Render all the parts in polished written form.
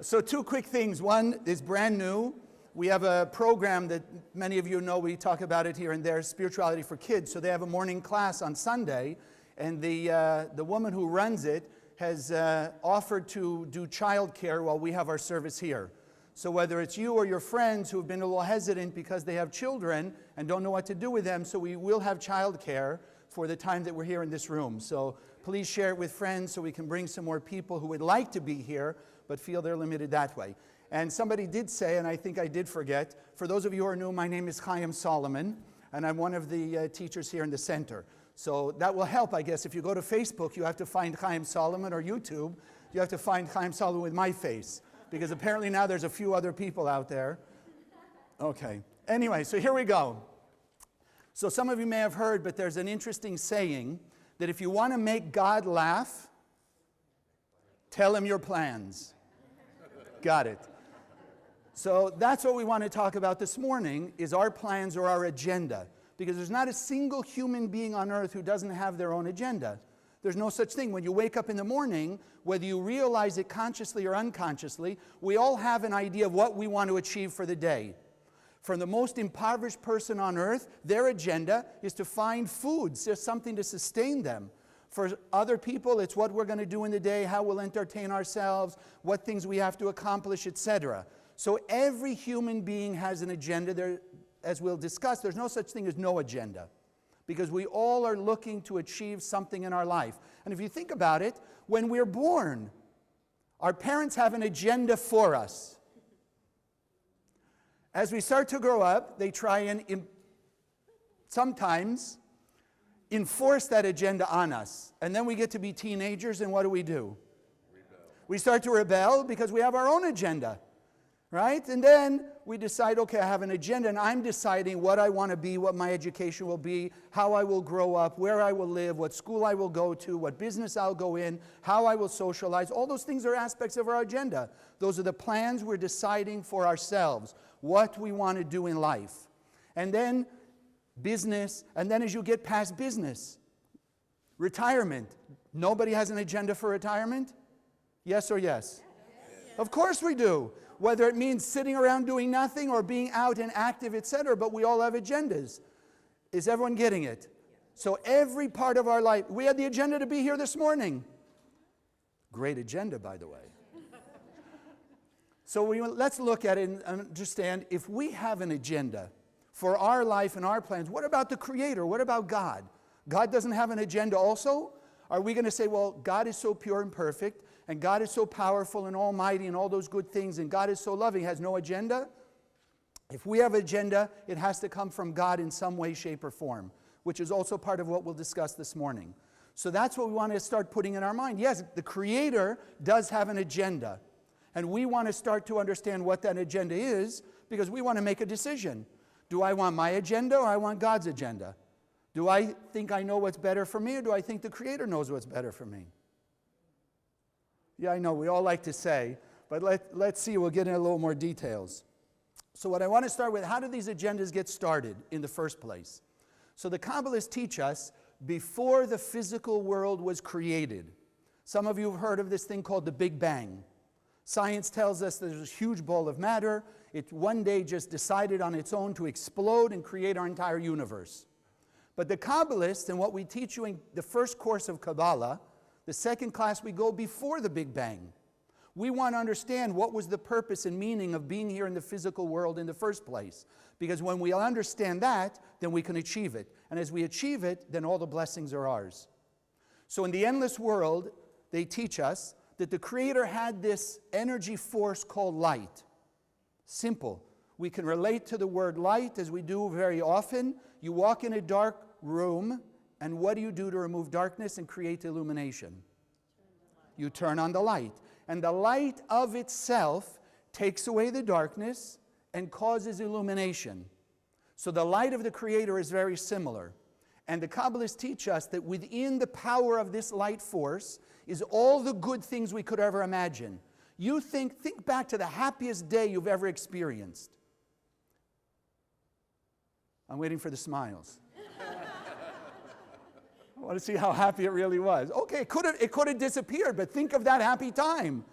So two quick things. One is brand new. We have a program that many of you know. We talk about it here and there, Spirituality for Kids. So they have a morning class on Sunday, and the woman who runs it has offered to do childcare while we have our service here. So whether it's you or your friends who have been a little hesitant because they have children and don't know what to do with them, so we will have childcare for the time that we're here in this room. So please share it with friends so we can bring some more people who would like to be here but feel they're limited that way. And somebody did say, and I think I did forget, for those of you who are new, my name is Chaim Solomon, and I'm one of the teachers here in the center. So that will help, I guess. If you go to Facebook, you have to find Chaim Solomon, or YouTube, you have to find Chaim Solomon with my face, because apparently now there's a few other people out there. Okay. Anyway, so here we go. So some of you may have heard, but there's an interesting saying that if you want to make God laugh, tell him your plans. Got it. So that's what we want to talk about this morning, is our plans or our agenda. Because there's not a single human being on earth who doesn't have their own agenda. There's no such thing. When you wake up in the morning, whether you realize it consciously or unconsciously, we all have an idea of what we want to achieve for the day. From the most impoverished person on earth, their agenda is to find food, just something to sustain them. For other people, it's what we're going to do in the day, how we'll entertain ourselves, what things we have to accomplish, etc. So every human being has an agenda. There, as we'll discuss, there's no such thing as no agenda, because we all are looking to achieve something in our life. And if you think about it, when we're born, our parents have an agenda for us. As we start to grow up, they try and sometimes enforce that agenda on us. And then we get to be teenagers, and what do? Rebel. We start to rebel because we have our own agenda, right? And then we decide, okay, I have an agenda, and I'm deciding what I want to be, what my education will be, how I will grow up, where I will live, what school I will go to, what business I'll go in, how I will socialize. All those things are aspects of our agenda. Those are the plans we're deciding for ourselves, what we want to do in life. And then business, and then as you get past business, retirement. Nobody has an agenda for retirement? Yes or yes? Yes. Of course we do. Whether it means sitting around doing nothing or being out and active, etc., but we all have agendas. Is everyone getting it? So every part of our life, we had the agenda to be here this morning. Great agenda, by the way. So let's look at it and understand, if we have an agenda for our life and our plans, what about the Creator? What about God? God doesn't have an agenda also? Are we going to say, well, God is so pure and perfect, and God is so powerful and almighty and all those good things, and God is so loving, has no agenda? If we have an agenda, it has to come from God in some way, shape, or form, which is also part of what we'll discuss this morning. So that's what we want to start putting in our mind. Yes, the Creator does have an agenda, and we want to start to understand what that agenda is, because we want to make a decision. Do I want my agenda, or I want God's agenda? Do I think I know what's better for me, or do I think the Creator knows what's better for me? Yeah, I know, we all like to say, but let's see, we'll get into a little more details. So what I want to start with, how do these agendas get started in the first place? So the Kabbalists teach us, before the physical world was created. Some of you have heard of this thing called the Big Bang. Science tells us there's a huge ball of matter. It one day just decided on its own to explode and create our entire universe. But the Kabbalists, and what we teach you in the first course of Kabbalah, the second class, we go before the Big Bang. We want to understand what was the purpose and meaning of being here in the physical world in the first place. Because when we understand that, then we can achieve it. And as we achieve it, then all the blessings are ours. So in the endless world, they teach us that the Creator had this energy force called light. Simple. We can relate to the word light as we do very often. You walk in a dark room, and what do you do to remove darkness and create illumination? You turn on the light. And the light of itself takes away the darkness and causes illumination. So the light of the Creator is very similar. And the Kabbalists teach us that within the power of this light force is all the good things we could ever imagine. You think back to the happiest day you've ever experienced. I'm waiting for the smiles. I want to see how happy it really was. Okay, it could have disappeared, but think of that happy time,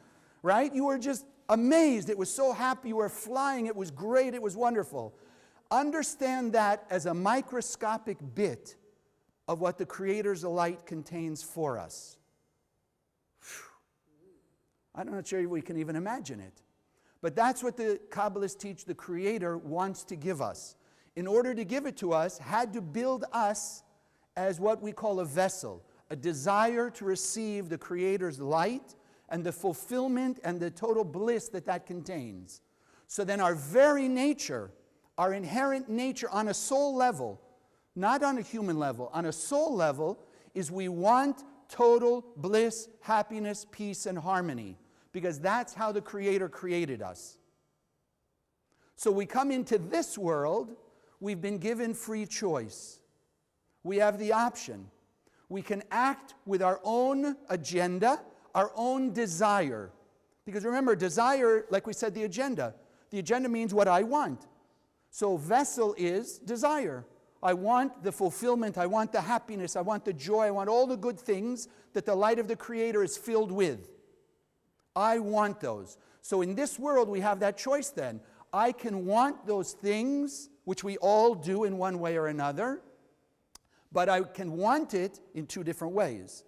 right? You were just amazed. It was so happy. You were flying. It was great. It was wonderful. Understand that as a microscopic bit of what the Creator's light contains for us. I'm not sure we can even imagine it. But that's what the Kabbalists teach the Creator wants to give us. In order to give it to us, had to build us as what we call a vessel, a desire to receive the Creator's light and the fulfillment and the total bliss that that contains. So then our very nature, our inherent nature on a soul level, not on a human level, on a soul level, is we want total bliss, happiness, peace, and harmony. Because that's how the Creator created us. So we come into this world, we've been given free choice. We have the option. We can act with our own agenda, our own desire. Because remember, desire, like we said, the agenda. The agenda means what I want. So vessel is desire. I want the fulfillment, I want the happiness, I want the joy, I want all the good things that the light of the Creator is filled with. I want those. So in this world, we have that choice then. I can want those things, which we all do in one way or another, but I can want it in two different ways.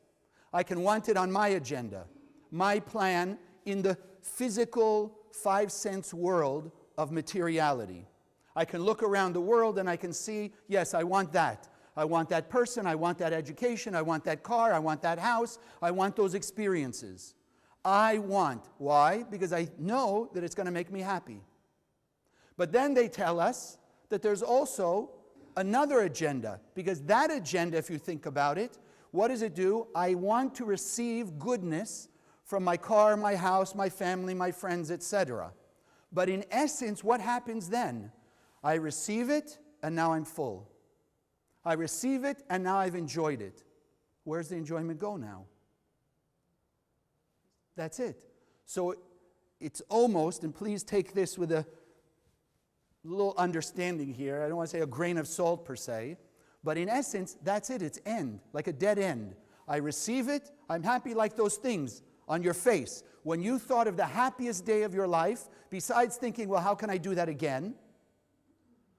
I can want it on my agenda, my plan in the physical, five-sense world of materiality. I can look around the world and I can see, yes, I want that. I want that person, I want that education, I want that car, I want that house, I want those experiences. I want. Why? Because I know that it's going to make me happy. But then they tell us that there's also another agenda. Because that agenda, if you think about it, what does it do? I want to receive goodness from my car, my house, my family, my friends, etc. But in essence, what happens then? I receive it, and now I'm full. I receive it, and now I've enjoyed it. Where's the enjoyment go now? That's it. So it's almost, and please take this with a little understanding here. I don't want to say a grain of salt per se, but in essence, that's it. It's end, like a dead end. I receive it. I'm happy like those things on your face. When you thought of the happiest day of your life, besides thinking, well, how can I do that again?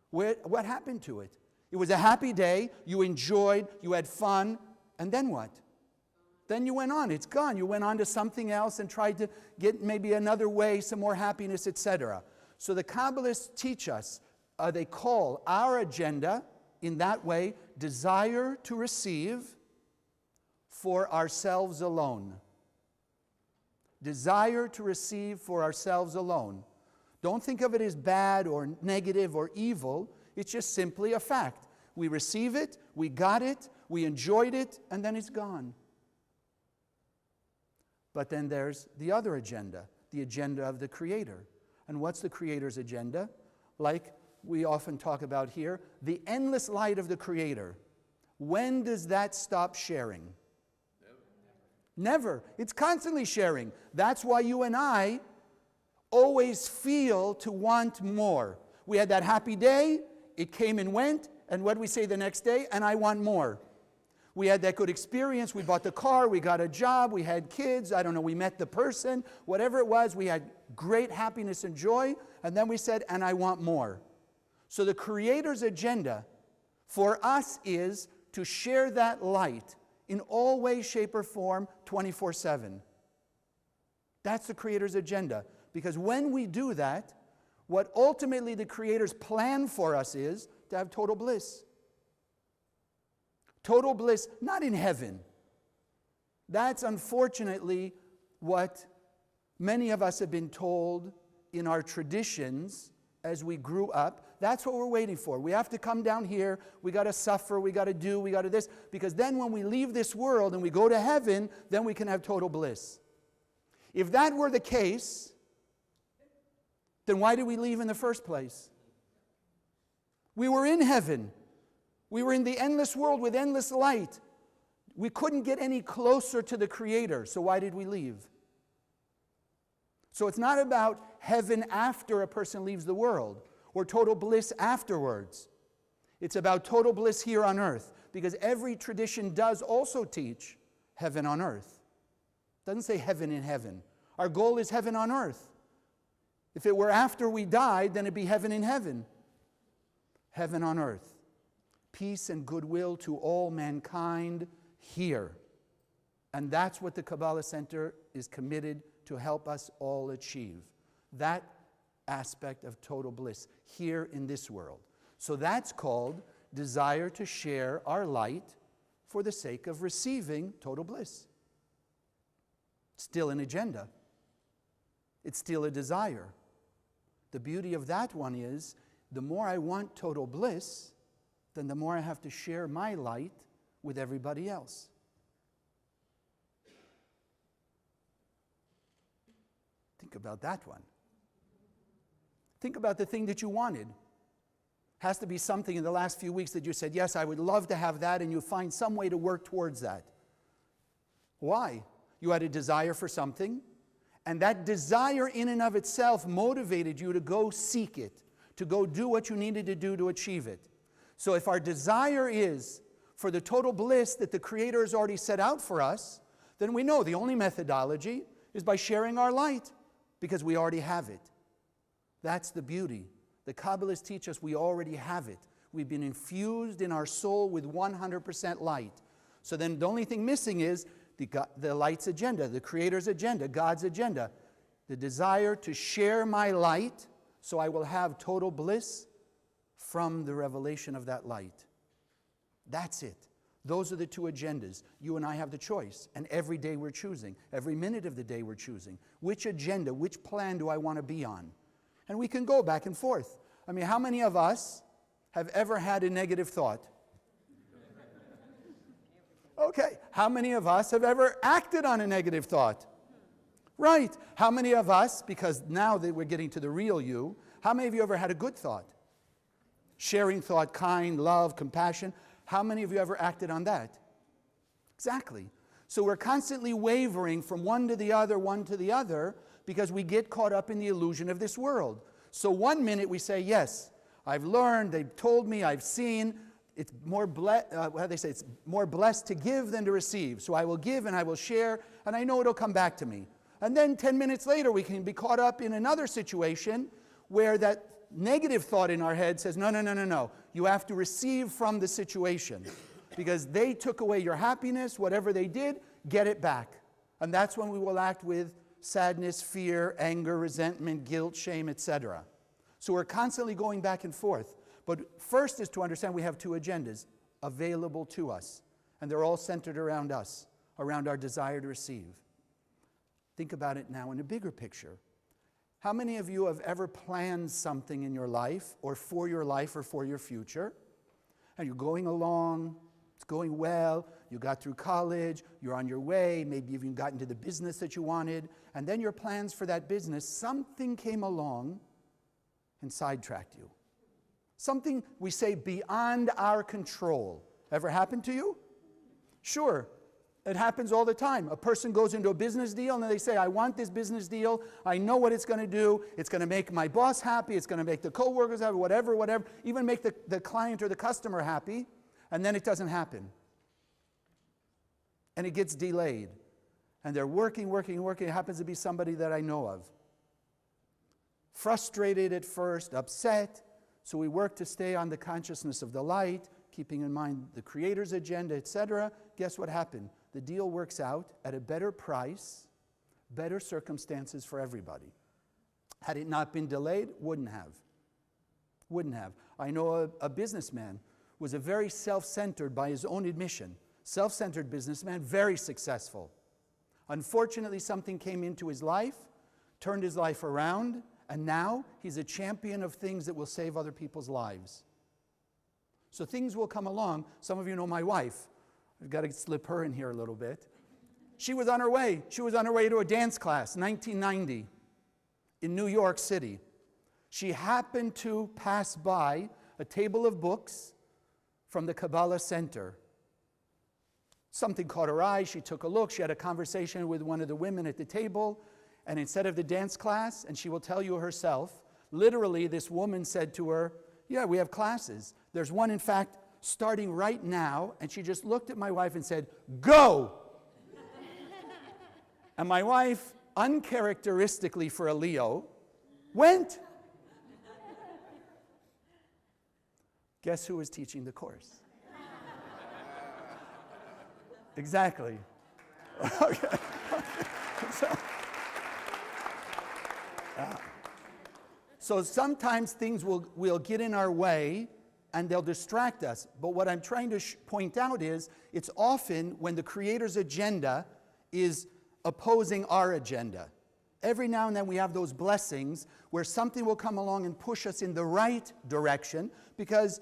What happened to it? It was a happy day. You enjoyed. You had fun. And then what? Then you went on. It's gone. You went on to something else and tried to get maybe another way, some more happiness, etc. So the Kabbalists teach us, they call our agenda in that way, desire to receive for ourselves alone. Desire to receive for ourselves alone. Don't think of it as bad or negative or evil. It's just simply a fact. We receive it, we got it, we enjoyed it, and then it's gone. But then there's the other agenda, the agenda of the Creator. And what's the Creator's agenda? Like we often talk about here, the endless light of the Creator. When does that stop sharing? Never. It's constantly sharing. That's why you and I always feel to want more. We had that happy day, it came and went, and what do we say the next day? And I want more. We had that good experience, we bought the car, we got a job, we had kids, I don't know, we met the person, whatever it was, we had great happiness and joy, and then we said, and I want more. So the Creator's agenda for us is to share that light in all ways, shape, or form, 24/7. That's the Creator's agenda. Because when we do that, what ultimately the Creator's plan for us is to have total bliss. Total bliss, not in heaven. That's unfortunately what many of us have been told in our traditions as we grew up. That's what we're waiting for. We have to come down here, we got to suffer, we got to do, we got to this, because then when we leave this world and we go to heaven, then we can have total bliss. If that were the case, then why did we leave in the first place? We were in heaven. We were in the endless world with endless light. We couldn't get any closer to the Creator, so why did we leave? So it's not about heaven after a person leaves the world, or total bliss afterwards. It's about total bliss here on earth, because every tradition does also teach heaven on earth. It doesn't say heaven in heaven. Our goal is heaven on earth. If it were after we died, then it'd be heaven in heaven. Heaven on earth. Peace and goodwill to all mankind here. And that's what the Kabbalah Center is committed to help us all achieve. That aspect of total bliss here in this world. So that's called desire to share our light for the sake of receiving total bliss. Still an agenda. It's still a desire. The beauty of that one is, the more I want total bliss, then the more I have to share my light with everybody else. Think about that one. Think about the thing that you wanted. Has to be something in the last few weeks that you said, yes, I would love to have that, and you find some way to work towards that. Why? You had a desire for something, and that desire in and of itself motivated you to go seek it, to go do what you needed to do to achieve it. So if our desire is for the total bliss that the Creator has already set out for us, then we know the only methodology is by sharing our light, because we already have it. That's the beauty. The Kabbalists teach us we already have it. We've been infused in our soul with 100% light. So then the only thing missing is the light's agenda, the Creator's agenda, God's agenda. The desire to share my light so I will have total bliss from the revelation of that light. That's it. Those are the two agendas. You and I have the choice. And every day we're choosing. Every minute of the day we're choosing. Which agenda, which plan do I want to be on? And we can go back and forth. I mean, how many of us have ever had a negative thought? Okay. How many of us have ever acted on a negative thought? Right. How many of us, because now that we're getting to the real you, how many of you ever had a good thought? Sharing thought, kind, love, compassion. How many of you ever acted on that? Exactly. So we're constantly wavering from one to the other, because we get caught up in the illusion of this world. So one minute we say, yes, I've learned, they've told me, I've seen, it's more it's more blessed to give than to receive. So I will give and I will share, and I know it'll come back to me. And then 10 minutes later we can be caught up in another situation where that negative thought in our head says, no. You have to receive from the situation. Because they took away your happiness, whatever they did, get it back. And that's when we will act with sadness, fear, anger, resentment, guilt, shame, etc. So we're constantly going back and forth. But first is to understand we have two agendas available to us. And they're all centered around us, around our desire to receive. Think about it now in a bigger picture. How many of you have ever planned something in your life or for your future? And you're going along, it's going well, you got through college, you're on your way, maybe you've even gotten to the business that you wanted, and then your plans for that business, something came along and sidetracked you. Something, we say, beyond our control. Ever happened to you? Sure. It happens all the time. A person goes into a business deal and they say, I want this business deal. I know what it's going to do. It's going to make my boss happy. It's going to make the coworkers happy, whatever. Even make the client or the customer happy. And then it doesn't happen. And it gets delayed. And they're working. It happens to be somebody that I know of. Frustrated at first, upset. So we work to stay on the consciousness of the light, keeping in mind the Creator's agenda, etc. Guess what happened? The deal works out at a better price, better circumstances for everybody. Had it not been delayed, wouldn't have. I know a businessman was a very self-centered, by his own admission, self-centered businessman, very successful. Unfortunately, something came into his life, turned his life around, and now he's a champion of things that will save other people's lives. So things will come along. Some of you know my wife. I've got to slip her in here a little bit. She was on her way. She was on her way to a dance class, 1990, in New York City. She happened to pass by a table of books from the Kabbalah Center. Something caught her eye. She took a look. She had a conversation with one of the women at the table. And instead of the dance class, and she will tell you herself, literally this woman said to her, yeah, we have classes. There's one, in fact, starting right now, and she just looked at my wife and said, go! And my wife, uncharacteristically for a Leo, Went. Guess who was teaching the course? Exactly. Okay. So sometimes things will get in our way and they'll distract us. But what I'm trying to point out is it's often when the Creator's agenda is opposing our agenda. Every now and then we have those blessings where something will come along and push us in the right direction because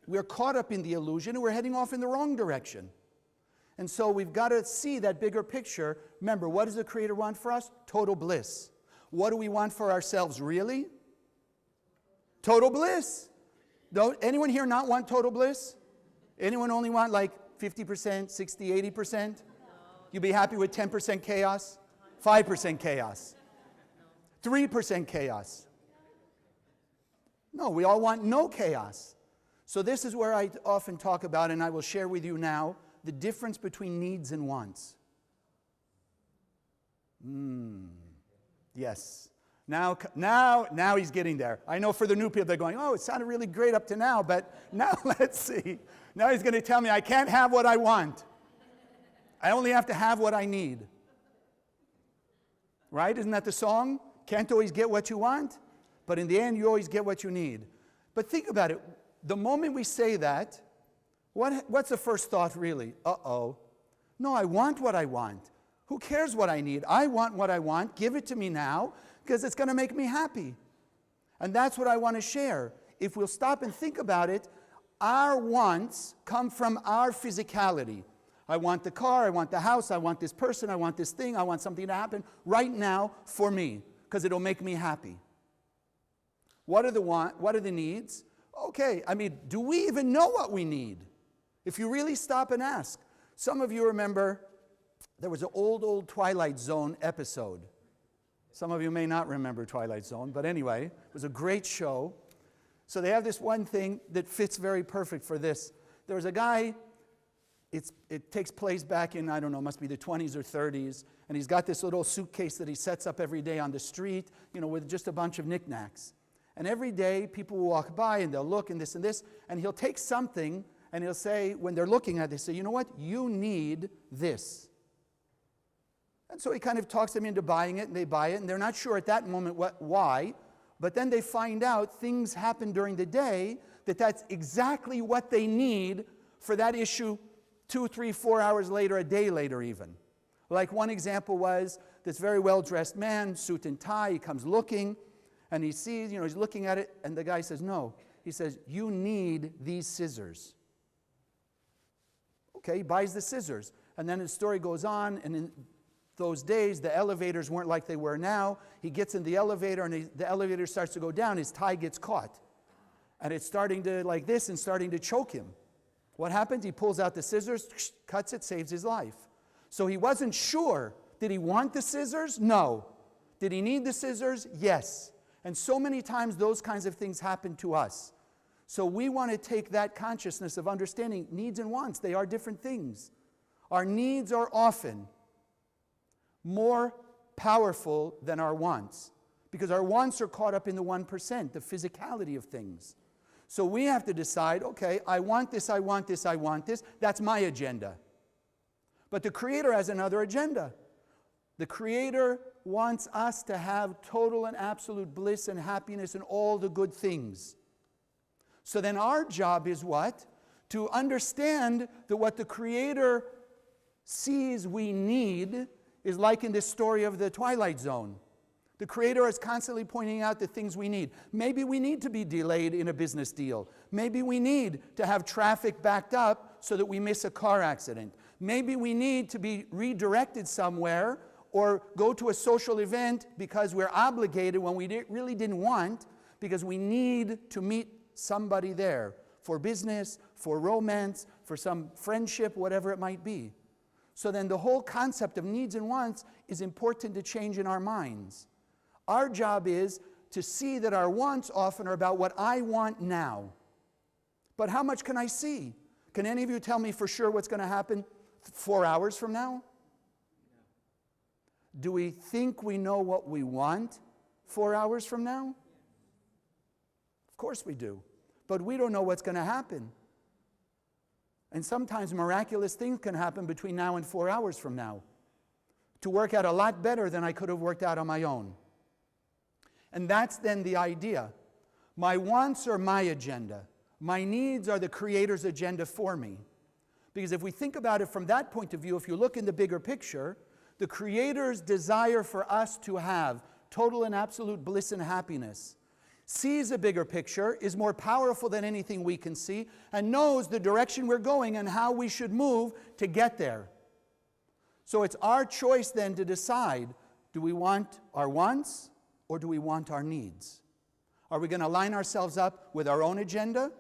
we're caught up in the illusion and we're heading off in the wrong direction. And so we've got to see that bigger picture. Remember, what does the Creator want for us? Total bliss. What do we want for ourselves really? Total bliss. Don't anyone here not want total bliss? Anyone only want like 50%, 60, 80%? You'd be happy with 10% chaos? 5% chaos? 3% chaos? No, we all want no chaos. So this is where I often talk about, and I will share with you now, the difference between needs and wants. Yes. Now he's getting there. I know for the new people, they're going, oh, it sounded really great up to now, but now let's see. Now he's going to tell me I can't have what I want. I only have to have what I need. Right? Isn't that the song? Can't always get what you want, but in the end, you always get what you need. But think about it. The moment we say that, what's the first thought really? Uh-oh. No, I want what I want. Who cares what I need? I want what I want. Give it to me now, because it's going to make me happy. And that's what I want to share. If we'll stop and think about it, our wants come from our physicality. I want the car, I want the house, I want this person, I want this thing, I want something to happen right now for me, because it'll make me happy. What are the needs? Okay, I mean, do we even know what we need? If you really stop and ask. Some of you remember there was an old Twilight Zone episode. Some of you may not remember Twilight Zone, but anyway, it was a great show. So they have this one thing that fits very perfect for this. There was a guy, it takes place back in, I don't know, must be the 20s or 30s, and he's got this little suitcase that he sets up every day on the street, with just a bunch of knickknacks. And every day, people will walk by and they'll look and this, and he'll take something and he'll say, when they're looking at this, say, you know what, you need this. And so he kind of talks them into buying it, and they buy it, and they're not sure at that moment why, but then they find out things happen during the day that's exactly what they need for that issue 2, 3, 4 hours later, a day later even. Like one example was this very well-dressed man, suit and tie, he comes looking, and he sees, he's looking at it, and the guy says, no. He says, you need these scissors. Okay, he buys the scissors. And then the story goes on, and in those days, the elevators weren't like they were now. He gets in the elevator, and the elevator starts to go down. His tie gets caught. And it's starting to, like this, and starting to choke him. What happens? He pulls out the scissors, cuts it, saves his life. So he wasn't sure. Did he want the scissors? No. Did he need the scissors? Yes. And so many times those kinds of things happen to us. So we want to take that consciousness of understanding needs and wants. They are different things. Our needs are often more powerful than our wants, because our wants are caught up in the 1%, the physicality of things. So we have to decide, okay, I want this, I want this, I want this. That's my agenda. But the Creator has another agenda. The Creator wants us to have total and absolute bliss and happiness and all the good things. So then our job is what? To understand that what the Creator sees we need is like in this story of the Twilight Zone. The Creator is constantly pointing out the things we need. Maybe we need to be delayed in a business deal. Maybe we need to have traffic backed up so that we miss a car accident. Maybe we need to be redirected somewhere or go to a social event because we're obligated when we really didn't want, because we need to meet somebody there for business, for romance, for some friendship, whatever it might be. So then the whole concept of needs and wants is important to change in our minds. Our job is to see that our wants often are about what I want now. But how much can I see? Can any of you tell me for sure what's going to happen 4 hours from now? Do we think we know what we want 4 hours from now? Of course we do. But we don't know what's going to happen. And sometimes miraculous things can happen between now and 4 hours from now to work out a lot better than I could have worked out on my own. And that's then the idea. My wants are my agenda. My needs are the Creator's agenda for me. Because if we think about it from that point of view, if you look in the bigger picture, the Creator's desire for us to have total and absolute bliss and happiness sees a bigger picture, is more powerful than anything we can see, and knows the direction we're going and how we should move to get there. So it's our choice then to decide, do we want our wants or do we want our needs? Are we going to line ourselves up with our own agenda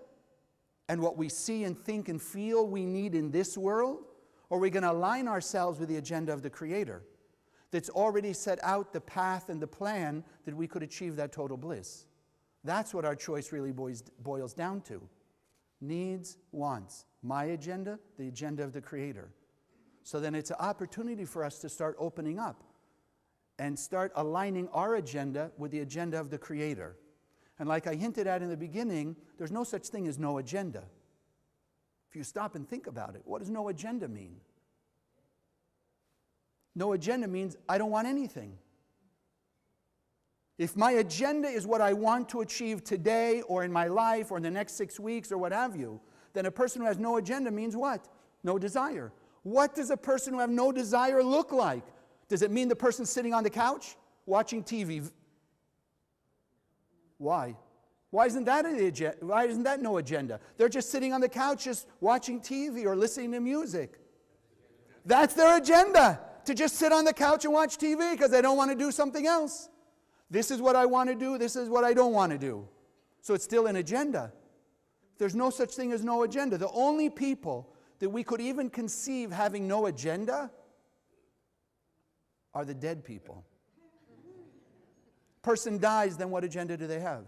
and what we see and think and feel we need in this world? Or are we going to align ourselves with the agenda of the Creator that's already set out the path and the plan that we could achieve that total bliss? That's what our choice really boils down to. Needs, wants. My agenda, the agenda of the Creator. So then it's an opportunity for us to start opening up and start aligning our agenda with the agenda of the Creator. And like I hinted at in the beginning, there's no such thing as no agenda. If you stop and think about it, what does no agenda mean? No agenda means I don't want anything. If my agenda is what I want to achieve today or in my life or in the next 6 weeks or what have you, then a person who has no agenda means what? No desire. What does a person who has no desire look like? Does it mean the person sitting on the couch watching TV? Why? Why isn't that no agenda? They're just sitting on the couch just watching TV or listening to music. That's their agenda, to just sit on the couch and watch TV because they don't want to do something else. This is what I want to do, this is what I don't want to do. So it's still an agenda. There's no such thing as no agenda. The only people that we could even conceive having no agenda are the dead people. Person dies, then what agenda do they have?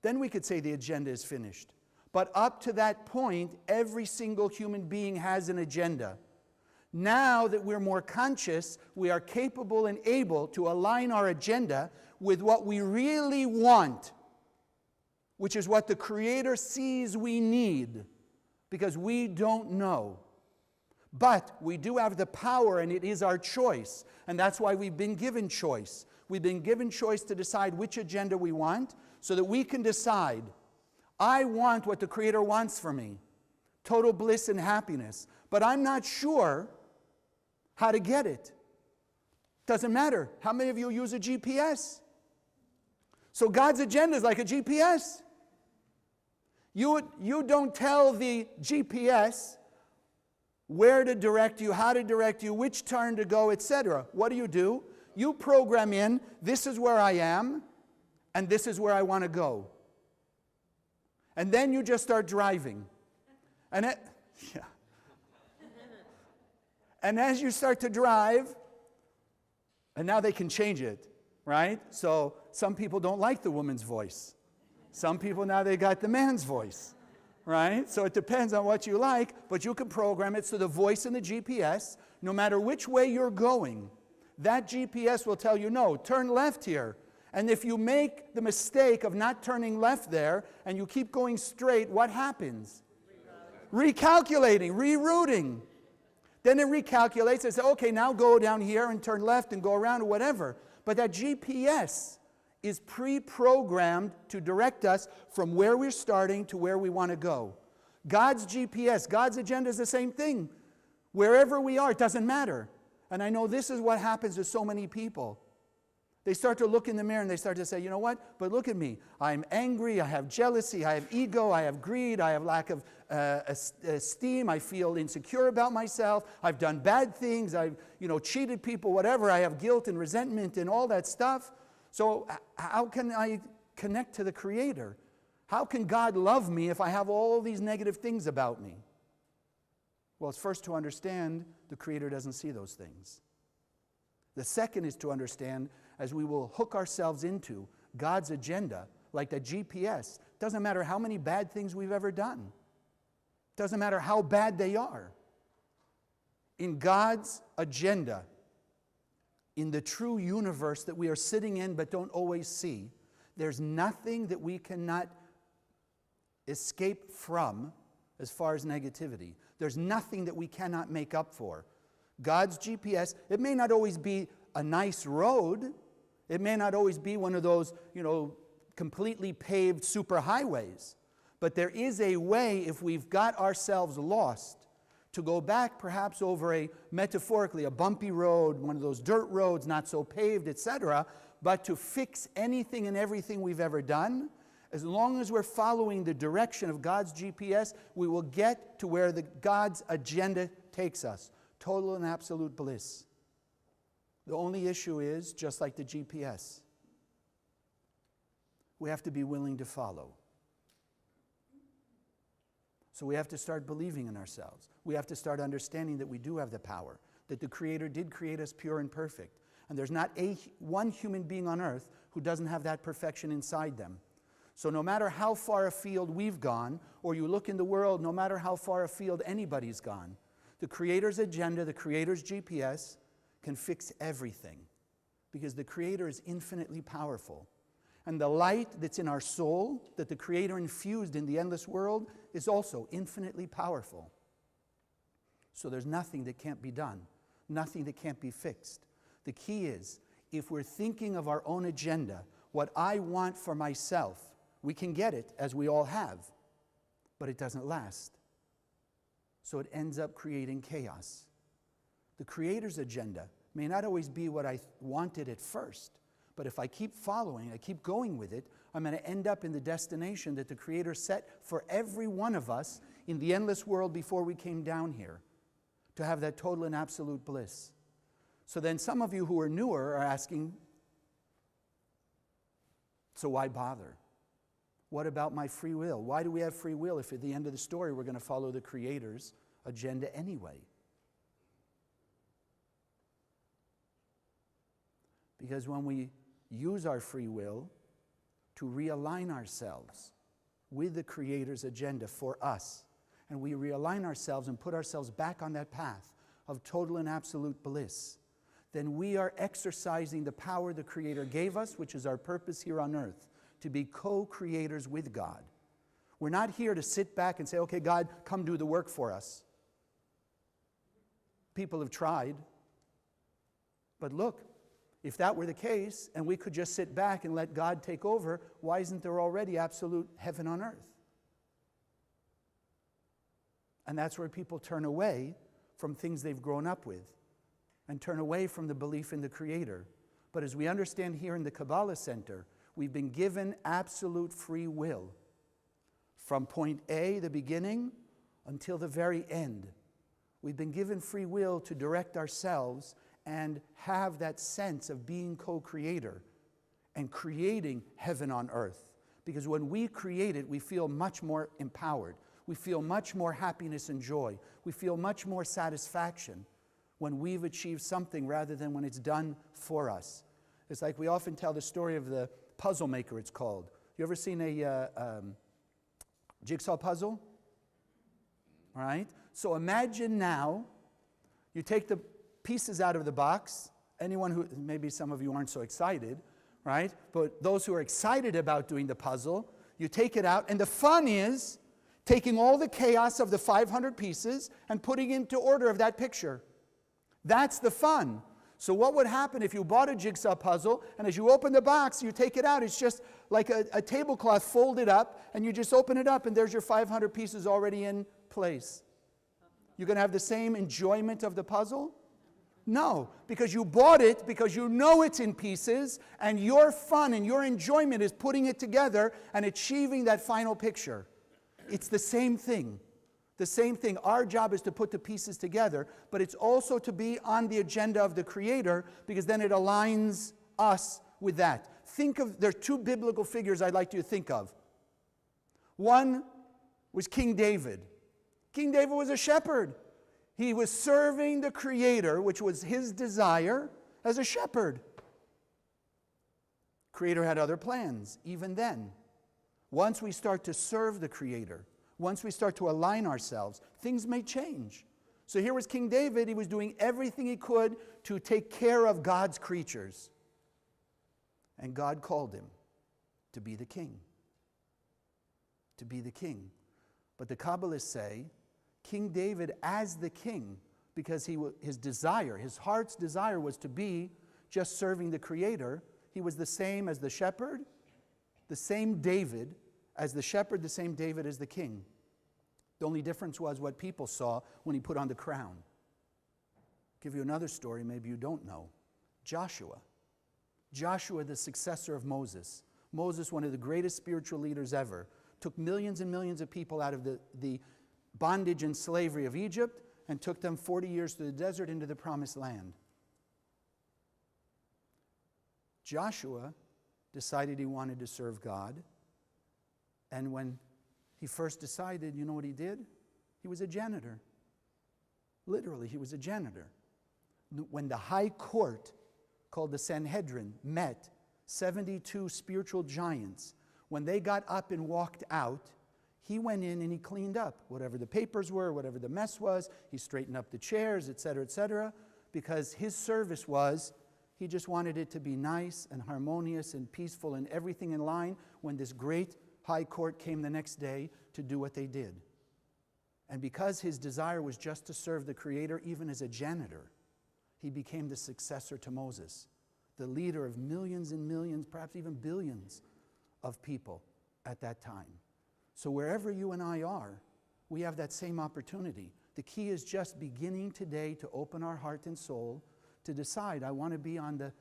Then we could say the agenda is finished. But up to that point, every single human being has an agenda. Now that we're more conscious, we are capable and able to align our agenda with what we really want, which is what the Creator sees we need, because we don't know. But we do have the power, and it is our choice. And that's why we've been given choice. We've been given choice to decide which agenda we want, so that we can decide, I want what the Creator wants for me, total bliss and happiness. But I'm not sure how to get it. Doesn't matter. How many of you use a GPS? So God's agenda is like a GPS. You don't tell the GPS where to direct you, how to direct you, which turn to go, etc. What do? You program in, this is where I am, and this is where I want to go. And then you just start driving. And as you start to drive, and now they can change it, right? So some people don't like the woman's voice. Some people now they got the man's voice, right? So it depends on what you like, but you can program it so the voice in the GPS, no matter which way you're going, that GPS will tell you, no, turn left here. And if you make the mistake of not turning left there and you keep going straight, what happens? Recalculating, rerouting. Then it recalculates and says, okay, now go down here and turn left and go around or whatever. But that GPS is pre-programmed to direct us from where we're starting to where we want to go. God's GPS, God's agenda is the same thing. Wherever we are, it doesn't matter. And I know this is what happens to so many people. They start to look in the mirror and they start to say, you know what? But look at me. I'm angry, I have jealousy, I have ego, I have greed, I have lack of esteem, I feel insecure about myself, I've done bad things, I've cheated people, whatever. I have guilt and resentment and all that stuff. So how can I connect to the Creator? How can God love me if I have all these negative things about me? Well, it's first to understand the Creator doesn't see those things. The second is to understand, as we will hook ourselves into God's agenda, like the GPS, doesn't matter how many bad things we've ever done. Doesn't matter how bad they are. In God's agenda, in the true universe that we are sitting in but don't always see, there's nothing that we cannot escape from as far as negativity. There's nothing that we cannot make up for. God's GPS, it may not always be a nice road. It may not always be one of those, completely paved superhighways. But there is a way, if we've got ourselves lost, to go back perhaps over metaphorically, a bumpy road, one of those dirt roads, not so paved, etc., but to fix anything and everything we've ever done. As long as we're following the direction of God's GPS, we will get to where God's agenda takes us. Total and absolute bliss. The only issue is, just like the GPS, we have to be willing to follow. So we have to start believing in ourselves. We have to start understanding that we do have the power, that the Creator did create us pure and perfect. And there's not one human being on earth who doesn't have that perfection inside them. So no matter how far afield we've gone, or you look in the world, no matter how far afield anybody's gone, the Creator's agenda, the Creator's GPS can fix everything. Because the Creator is infinitely powerful. And the light that's in our soul, that the Creator infused in the endless world, is also infinitely powerful. So there's nothing that can't be done, nothing that can't be fixed. The key is, if we're thinking of our own agenda, what I want for myself, we can get it, as we all have, but it doesn't last. So it ends up creating chaos. The Creator's agenda may not always be what I wanted at first, but if I keep following, I keep going with it, I'm going to end up in the destination that the Creator set for every one of us in the endless world before we came down here, to have that total and absolute bliss. So then some of you who are newer are asking, so why bother? What about my free will? Why do we have free will if at the end of the story we're going to follow the Creator's agenda anyway? Because when we use our free will to realign ourselves with the Creator's agenda for us, and we realign ourselves and put ourselves back on that path of total and absolute bliss, then we are exercising the power the Creator gave us, which is our purpose here on earth, to be co-creators with God. We're not here to sit back and say, okay, God, come do the work for us. People have tried. But look, if that were the case, and we could just sit back and let God take over, why isn't there already absolute heaven on earth? And that's where people turn away from things they've grown up with and turn away from the belief in the Creator. But as we understand here in the Kabbalah Center, we've been given absolute free will from point A, the beginning, until the very end. We've been given free will to direct ourselves and have that sense of being co-creator and creating heaven on earth. Because when we create it, we feel much more empowered. We feel much more happiness and joy. We feel much more satisfaction when we've achieved something rather than when it's done for us. It's like we often tell the story of the puzzle maker, it's called. You ever seen a jigsaw puzzle? All right? So imagine now, you take the pieces out of the box. Anyone who, maybe some of you aren't so excited, right? But those who are excited about doing the puzzle, you take it out, and the fun is taking all the chaos of the 500 pieces and putting it into order of that picture. That's the fun. So what would happen if you bought a jigsaw puzzle, and as you open the box, you take it out, it's just like a tablecloth folded up, and you just open it up, and there's your 500 pieces already in place. You're going to have the same enjoyment of the puzzle? No, because you bought it, because you know it's in pieces, and your fun and your enjoyment is putting it together and achieving that final picture. It's the same thing. The same thing. Our job is to put the pieces together, but it's also to be on the agenda of the Creator, because then it aligns us with that. There's two biblical figures I'd like you to think of. One was King David. King David was a shepherd. He was serving the Creator, which was his desire, as a shepherd. Creator had other plans, even then. Once we start to serve the Creator, once we start to align ourselves, things may change. So here was King David. He was doing everything he could to take care of God's creatures. And God called him to be the king. To be the king. But the Kabbalists say, King David as the king, because his desire, his heart's desire was to be just serving the Creator. He was the same as the shepherd, the same David as the shepherd, the same David as the king. The only difference was what people saw when he put on the crown. I'll give you another story maybe you don't know. Joshua. Joshua, the successor of Moses. Moses, one of the greatest spiritual leaders ever, took millions and millions of people out of the bondage and slavery of Egypt and took them 40 years to the desert into the promised land. Joshua decided he wanted to serve God. And when he first decided, you know what he did? He was a janitor. Literally, he was a janitor. When the high court, called the Sanhedrin, met, 72 spiritual giants, when they got up and walked out, he went in and he cleaned up whatever the papers were, whatever the mess was. He straightened up the chairs, etc., because his service was, he just wanted it to be nice and harmonious and peaceful and everything in line when this great high court came the next day to do what they did. And because his desire was just to serve the Creator, even as a janitor, he became the successor to Moses, the leader of millions and millions, perhaps even billions of people at that time. So wherever you and I are, we have that same opportunity. The key is just beginning today to open our heart and soul to decide, I want to be on the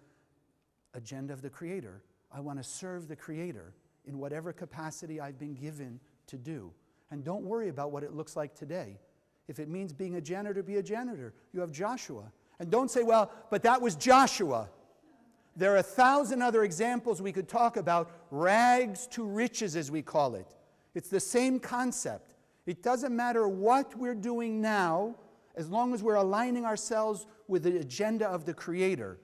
agenda of the Creator. I want to serve the Creator in whatever capacity I've been given to do. And don't worry about what it looks like today. If it means being a janitor, be a janitor. You have Joshua. And don't say, well, but that was Joshua. There are 1,000 other examples we could talk about, rags to riches, as we call it. It's the same concept. It doesn't matter what we're doing now, as long as we're aligning ourselves with the agenda of the Creator.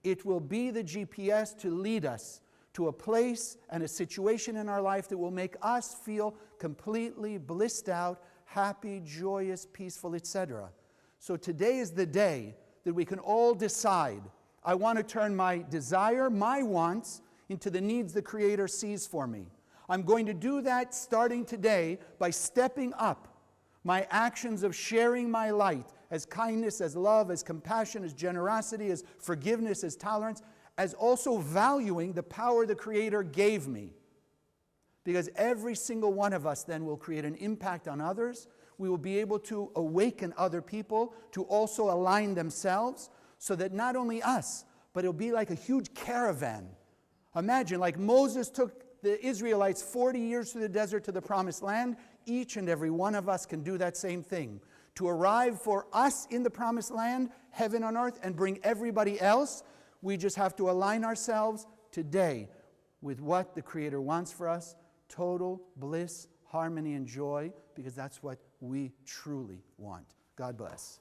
It will be the GPS to lead us to a place and a situation in our life that will make us feel completely blissed out, happy, joyous, peaceful, etc. So today is the day that we can all decide, I want to turn my desire, my wants, into the needs the Creator sees for me. I'm going to do that starting today by stepping up my actions of sharing my light as kindness, as love, as compassion, as generosity, as forgiveness, as tolerance, as also valuing the power the Creator gave me. Because every single one of us then will create an impact on others. We will be able to awaken other people to also align themselves so that not only us, but it'll be like a huge caravan. Imagine, like Moses took the Israelites 40 years through the desert to the promised land, each and every one of us can do that same thing. To arrive for us in the promised land, heaven on earth, and bring everybody else, we just have to align ourselves today with what the Creator wants for us, total bliss, harmony, and joy, because that's what we truly want. God bless.